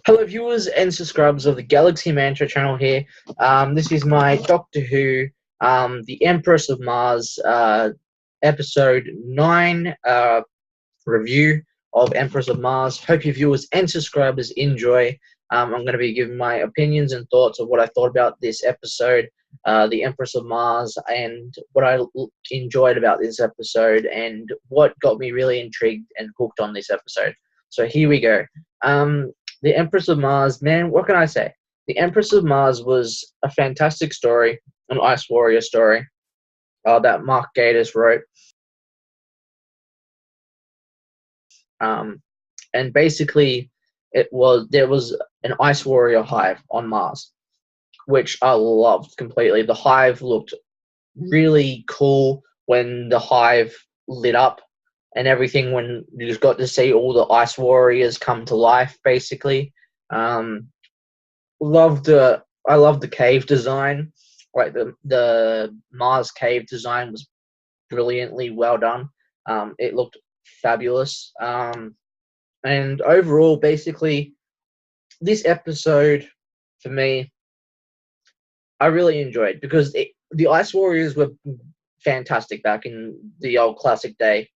Hello, viewers and subscribers of the Galaxy Mantra channel here. This is my Doctor Who, the Empress of Mars, episode 9 review of Empress of Mars. Hope your viewers and subscribers enjoy. I'm going to be giving my opinions and thoughts of what I thought about this episode, the Empress of Mars, and what I enjoyed about this episode, and what got me really intrigued and hooked on this episode. So here we go. The Empress of Mars, man, what can I say? The Empress of Mars was a fantastic story, an Ice Warrior story that Mark Gatiss wrote. And basically, there was an Ice Warrior hive on Mars, which I loved completely. The hive looked really cool when the hive lit up and everything, when you just got to see all the Ice Warriors come to life, basically. I love the cave design. Like the Mars cave design was brilliantly well done. It looked fabulous. And overall, basically, this episode, for me, I really enjoyed, because the Ice Warriors were fantastic back in the old classic day,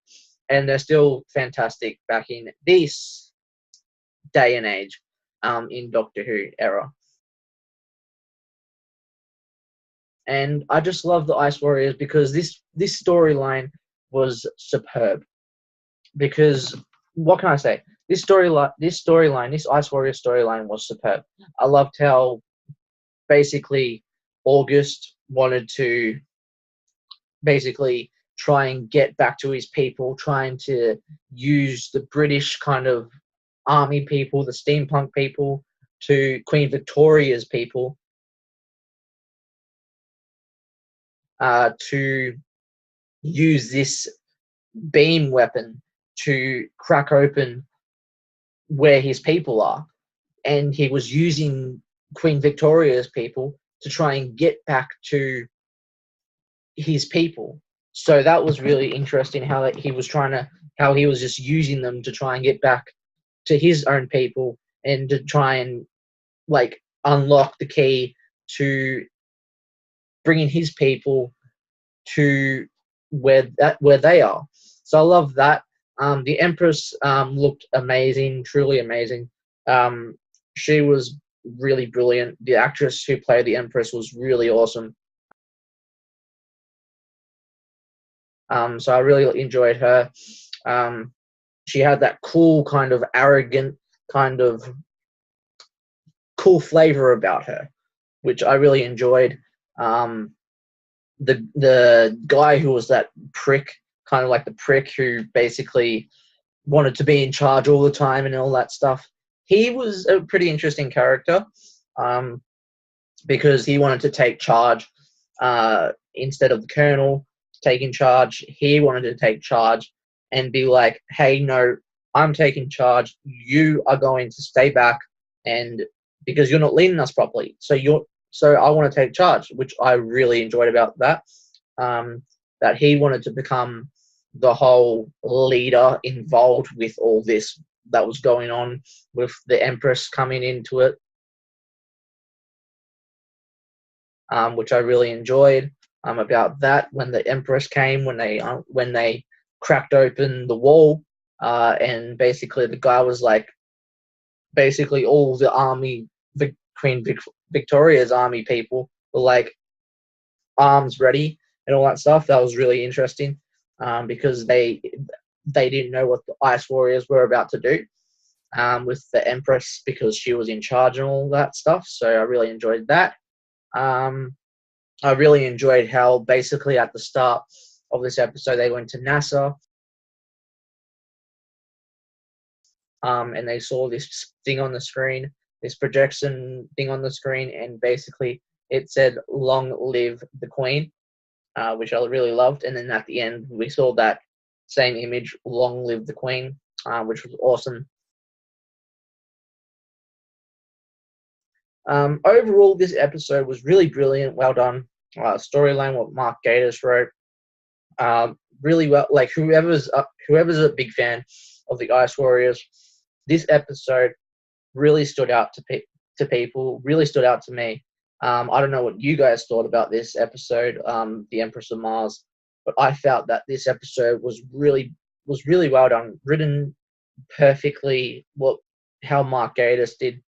and they're still fantastic back in this day and age, in Doctor Who era. And I just love the Ice Warriors because this storyline was superb. Because what can I say? This Ice Warrior storyline was superb. I loved how basically August wanted to basically try and get back to his people, trying to use the British kind of army people, the steampunk people, to Queen Victoria's people, to use this beam weapon to crack open where his people are. And he was using Queen Victoria's people to try and get back to his people. So that was really interesting, how he was just using them to try and get back to his own people, and to try and like unlock the key to bringing his people to where they are. So I love that. The Empress looked amazing, truly amazing. She was really brilliant. The actress who played the Empress was really awesome. So I really enjoyed her. She had that cool, kind of arrogant, kind of cool flavor about her, which I really enjoyed. The guy who was that prick, kind of like the prick who basically wanted to be in charge all the time and all that stuff, he was a pretty interesting character, because he wanted to take charge, instead of the Colonel taking charge. He wanted to take charge and be like, hey, no, I'm taking charge. You are going to stay back, and because you're not leading us properly. So I want to take charge, which I really enjoyed about that. That he wanted to become the whole leader involved with all this that was going on, with the Empress coming into it, which I really enjoyed. About that, when the Empress came, when they cracked open the wall, and basically the guy was like, basically all the army, Queen Victoria's army people were like arms ready and all that stuff. That was really interesting, because they didn't know what the Ice Warriors were about to do, with the Empress, because she was in charge and all that stuff. So I really enjoyed that. I really enjoyed how basically at the start of this episode they went to NASA, and they saw this thing on the screen, this projection thing on the screen, and basically it said, "Long live the Queen," which I really loved. And then at the end we saw that same image, "Long live the Queen," which was awesome. Overall, this episode was really brilliant, well done. Storyline, what Mark Gatiss wrote, really well. Like whoever's a big fan of the Ice Warriors, this episode really stood out to people, really stood out to me. I don't know what you guys thought about this episode, The Empress of Mars, but I felt that this episode was really well done, written perfectly. How Mark Gatiss did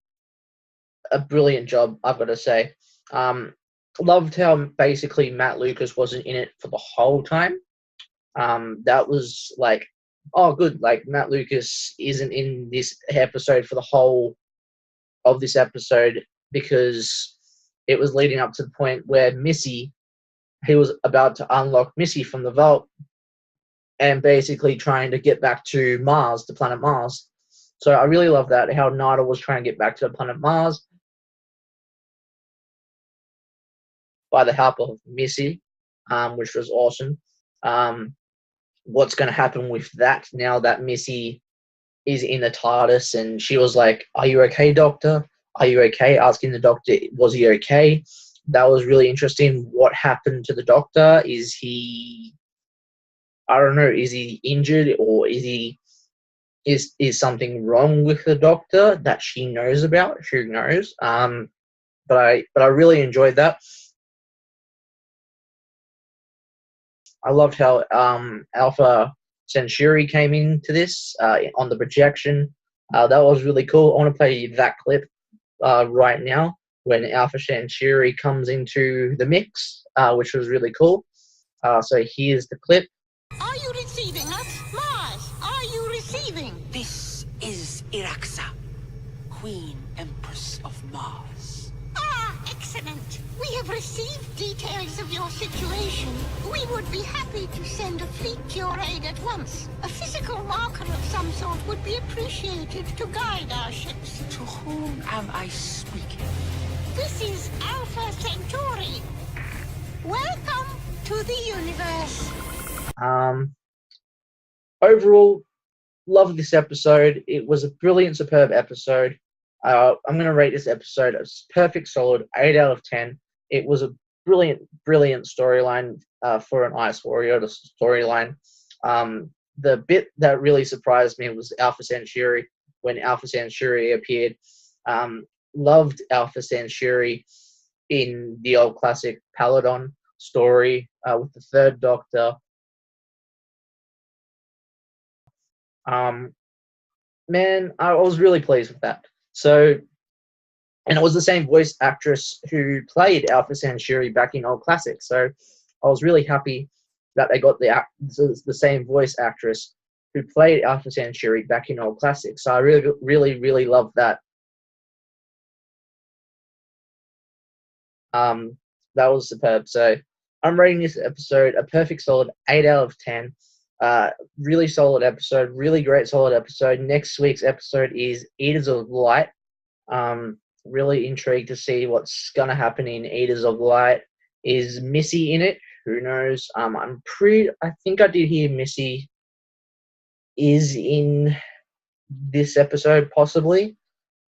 a brilliant job, I've got to say. Loved how basically Matt Lucas wasn't in it for the whole time. That was like, oh, good. Like Matt Lucas isn't in this episode for the whole of this episode because it was leading up to the point where he was about to unlock Missy from the vault and basically trying to get back to Mars, the planet Mars. So I really love that, how Nada was trying to get back to the planet Mars by the help of Missy, which was awesome. What's going to happen with that now that Missy is in the TARDIS? And she was like, "Are you okay, Doctor? Are you okay?" Asking the Doctor, was he okay? That was really interesting. What happened to the Doctor? Is he, I don't know, is he injured, or is something wrong with the Doctor that she knows about? Who knows? But I really enjoyed that. I loved how Alpha Centauri came into this on the projection. That was really cool. I want to play that clip right now when Alpha Centauri comes into the mix, which was really cool. So here's the clip. Are you receiving us? Mars, are you receiving? This is Iraxa, Queen Empress of Mars. Ah, excellent. We have received details of your situation. We would be happy to send a fleet to your aid at once. A physical marker of some sort would be appreciated to guide our ships. To whom am I speaking? This is Alpha Centauri. Welcome to the universe. Overall, love this episode. It was a brilliant, superb episode. I'm going to rate this episode as perfect, solid 8 out of 10. It was a brilliant storyline for an Ice Warrior storyline. The bit that really surprised me was Alpha Centauri. When Alpha Centauri appeared, loved Alpha Centauri in the old classic Paladon story with the Third Doctor. Man, I was really pleased with that. So, and it was the same voice actress who played Alpha Centauri back in old classic. So I was really happy that they got the same voice actress who played Alpha Centauri back in old classic. So I really loved that. That was superb. So I'm rating this episode a perfect solid 8 out of 10. Really solid episode, really great solid episode. Next week's episode is Eaters of Light. Really intrigued to see what's gonna happen in Eaters of Light. Is Missy in it? Who knows? I think I did hear Missy is in this episode, possibly.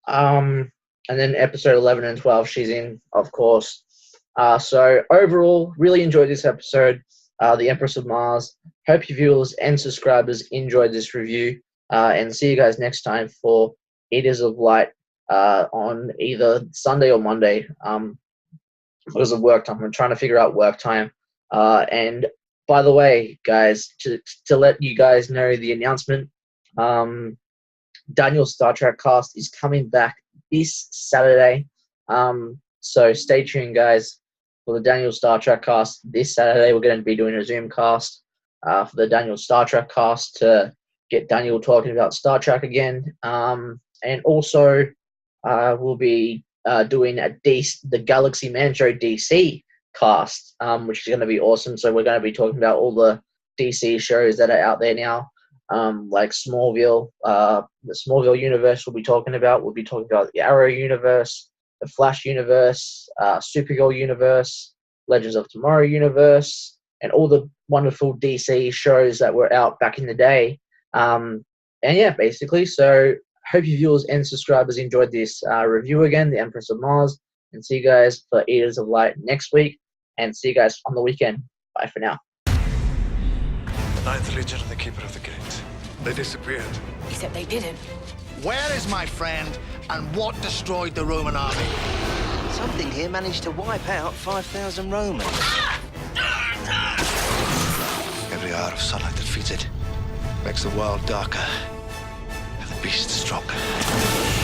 And then episode 11 and 12, she's in, of course. So overall, really enjoyed this episode, The Empress of Mars. Hope your viewers and subscribers enjoyed this review, and see you guys next time for Eaters of Light on either Sunday or Monday because of work time. I'm trying to figure out work time. And by the way, guys, to let you guys know the announcement, Daniel's Star Trek cast is coming back this Saturday. So stay tuned, guys, for the Daniel Star Trek cast this Saturday. We're going to be doing a Zoom cast for the Daniel Star Trek cast to get Daniel talking about Star Trek again. And also, we'll be doing the Galaxy Man Show DC cast, which is going to be awesome. So we're going to be talking about all the DC shows that are out there now, like Smallville, the Smallville universe we'll be talking about. We'll be talking about the Arrow universe, the Flash universe, Supergirl universe, Legends of Tomorrow universe, and all the wonderful DC shows that were out back in the day. And yeah, basically, so hope you viewers and subscribers enjoyed this review again, The Empress of Mars, and see you guys for Eaters of Light next week, and see you guys on the weekend. Bye for now. The Ninth Legion and the Keeper of the Gate. They disappeared. Except they didn't. Where is my friend, and what destroyed the Roman army? Something here managed to wipe out 5,000 Romans. Every hour of sunlight that feeds it makes the world darker and the beast stronger.